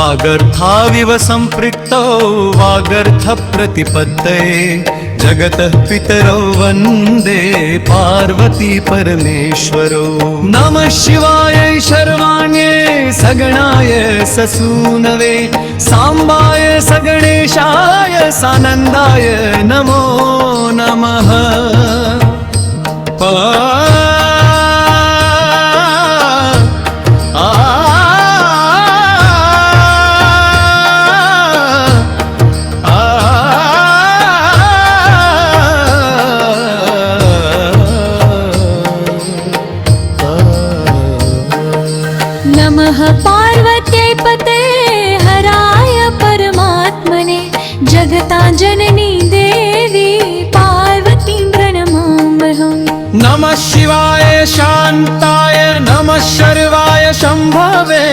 वागर्थाविव सम्पृक्तौ वागर्थप्रतिपत्तये जगतः पितरौ वन्दे पार्वती परमेश्वरौ। नमः शिवाय शर्वाण्ये सगणाय ससूनवे सांबाय सगणेशाय सानन्दाय नमो नमः। नमः पार्वत्यै पते हराय परमात्मने जगता जननी देवी पार्वतीं प्रणमाम्यहम्। नमः शिवाय शान्ताय नमः शर्वाय शम्भवे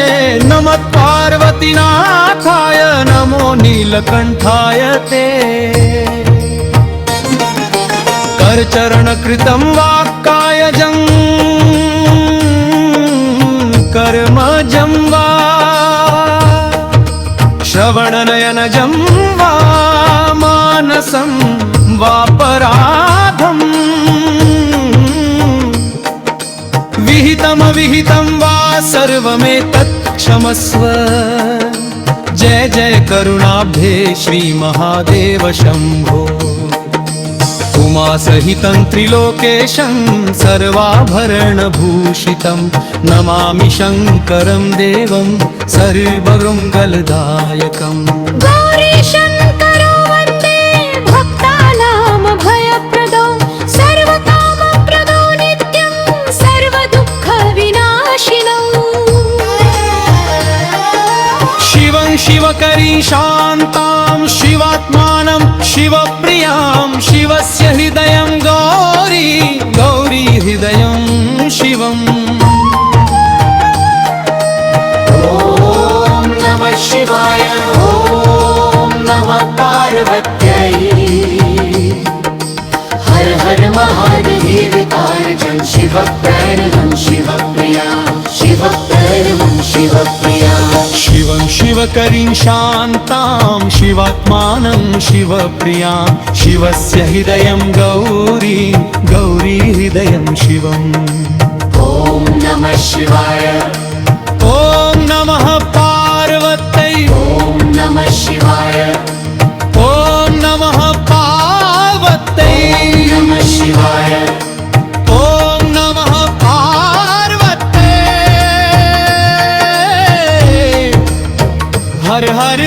नमः पार्वतीनाथाय नमो नीलकण्ठाय ते। करचरणकृतं वाक्कायजं कर्मजं वा श्रवणनयनजं वा मानसं वापराधम् विहितमविहितं वा सर्वमेतत् क्षमस्व। जय जय करुणाब्धे श्री महादेव शम्भो। उमासहितं त्रिलोकेशं सर्वाभरणभूषितं नमामि शङ्करं देवं सर्वमङ्गलदायकम्। गौरीशङ्करो वन्दे भक्तानामभयप्रदो सर्वकामप्रदो नित्यं सर्वदुःखविनाशिनौ। शिवं शिवकरी शान्तां शिवात्मानं शिवप्रियां शिवस्य हृदयं गौरी गौरी हृदयं शिवम्। ॐ नमः शिवाय ॐ नमः पार्वत्यै हर हर महादेव कारजं शिवप्रणवं शिवप्रिया शिवप्रणवं शिवप्रिया। शिवं शिवकरीं शान्तां शिवात्मानं शिवप्रियां शिवस्य हृदयं गौरी गौरी हृदयं शिवम्। ॐ नमः शिवाय ॐ नमः पार्वत्यै ॐ नमः शिवाय ॐ नमः पार्वत्यै नमः शिवाय ॐ नमः पार्वत्यै हर हर